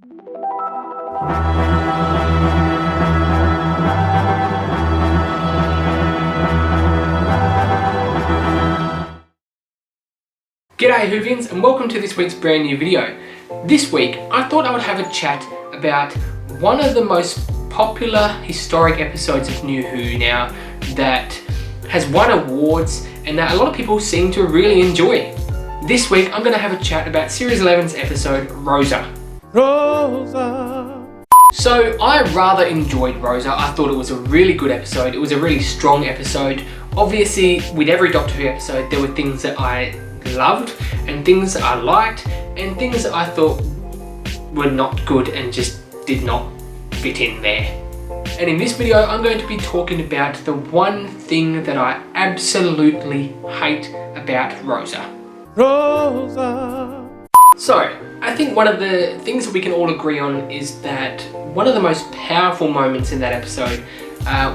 G'day Whovians and welcome to this week's brand new video. This week I thought I would have a chat about one of the most popular historic episodes of New Who now that has won awards and that a lot of people seem to really enjoy. This week I'm going to have a chat about Series 11's episode Rosa. So I rather enjoyed Rosa. I thought it was a really good episode. It was a really strong episode. Obviously with every Doctor Who episode there were things that I loved and things that I liked and things that I thought were not good and just did not fit in there. And in this video I'm going to be talking about the one thing that I absolutely hate about Rosa. So I think one of the things that we can all agree on is that one of the most powerful moments in that episode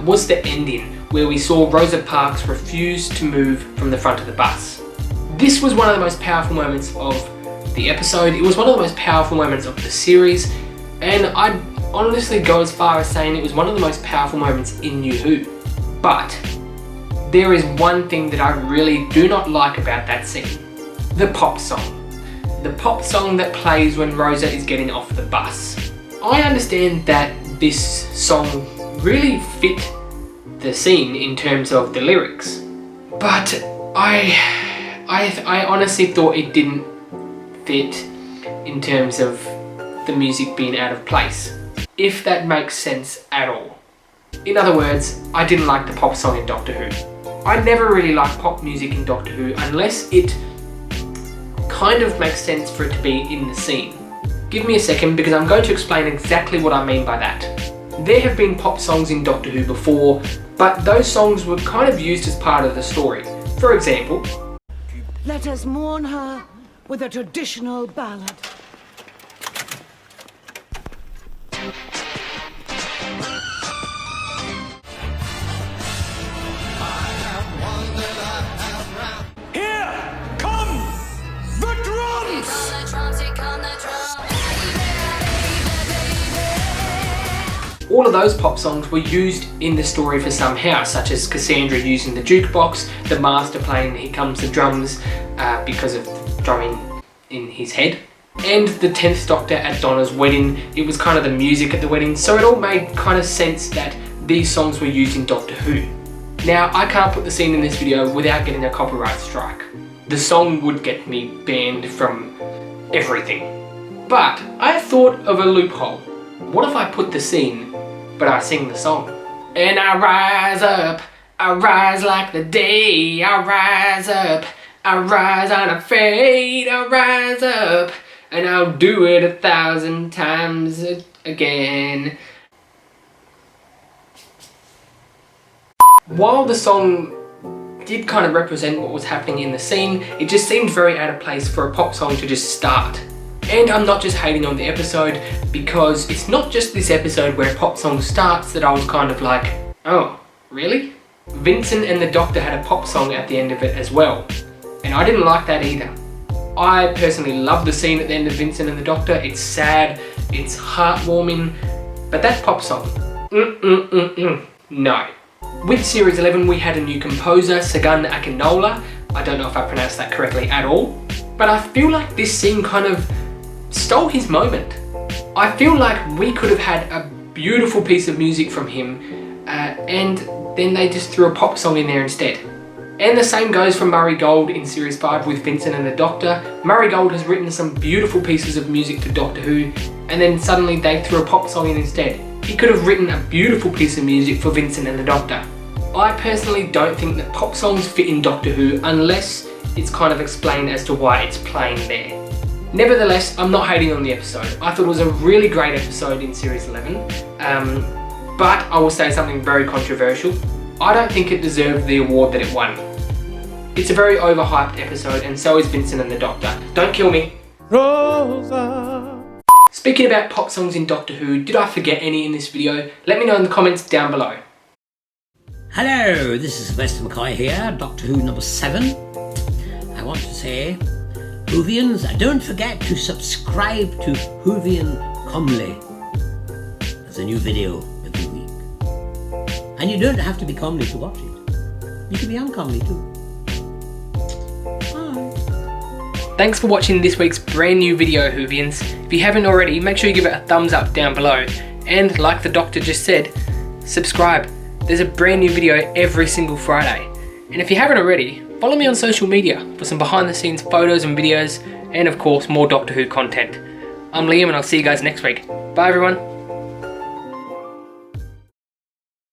was the ending where we saw Rosa Parks refuse to move from the front of the bus. This was one of the most powerful moments of the episode. It was one of the most powerful moments of the series, and I'd honestly go as far as saying it was one of the most powerful moments in New Who. But there is one thing that I really do not like about that scene. The pop song. The pop song that plays when Rosa is getting off the bus. I understand that this song really fit the scene in terms of the lyrics, but I honestly thought it didn't fit in terms of the music being out of place, if that makes sense at all. In other words, I didn't like the pop song in Doctor Who. I never really liked pop music in Doctor Who unless it kind of makes sense for it to be in the scene. Give me a second because I'm going to explain exactly what I mean by that. There have been pop songs in Doctor Who before, but those songs were kind of used as part of the story. For example, let us mourn her with a traditional ballad. Here come the drums! all of those pop songs were used in the story for somehow, such as Cassandra using the jukebox, the Master playing Here Comes the Drums because of the drumming in his head, and the 10th Doctor at Donna's wedding. It was kind of the music at the wedding, so it all made kind of sense that these songs were used in Doctor Who. Now, I can't put the scene in this video without getting a copyright strike. The song would get me banned from everything. But I thought of a loophole. What if I put the scene, but I sing the song? And I rise up, I rise like the day, I rise up, I rise unafraid, I rise up, and I'll do it 1,000 times again. While the song did kind of represent what was happening in the scene, it just seemed very out of place for a pop song to just start. And I'm not just hating on the episode, because it's not just this episode where a pop song starts that I was kind of like, oh, really? Vincent and the Doctor had a pop song at the end of it as well, and I didn't like that either. I personally love the scene at the end of Vincent and the Doctor. It's sad, it's heartwarming, but that pop song, no. With Series 11 we had a new composer, Sagan Akinola. I don't know if I pronounced that correctly at all, but I feel like this scene kind of stole his moment. I feel like we could have had a beautiful piece of music from him and then they just threw a pop song in there instead. And the same goes for Murray Gold in Series 5 with Vincent and the Doctor. Murray Gold has written some beautiful pieces of music for Doctor Who, and then suddenly they threw a pop song in instead. He could have written a beautiful piece of music for Vincent and the Doctor. I personally don't think that pop songs fit in Doctor Who unless it's kind of explained as to why it's playing there. Nevertheless, I'm not hating on the episode. I thought it was a really great episode in Series 11, but I will say something very controversial. I don't think it deserved the award that it won. It's a very overhyped episode, and so is Vincent and the Doctor. Don't kill me. Rosa. Speaking about pop songs in Doctor Who, did I forget any in this video? Let me know in the comments down below. Hello, this is Sylvester McCoy here, Doctor Who number 7. I want to say, Whovians, don't forget to subscribe to Whovian comely. There's a new video every week. And you don't have to be comely to watch it. You can be uncomely too. Bye. Thanks for watching this week's brand new video, Whovians. If you haven't already, make sure you give it a thumbs up down below. And like the doctor just said, subscribe. There's a brand new video every single Friday. And if you haven't already, follow me on social media for some behind the scenes photos and videos, and of course more Doctor Who content. I'm Liam and I'll see you guys next week. Bye everyone.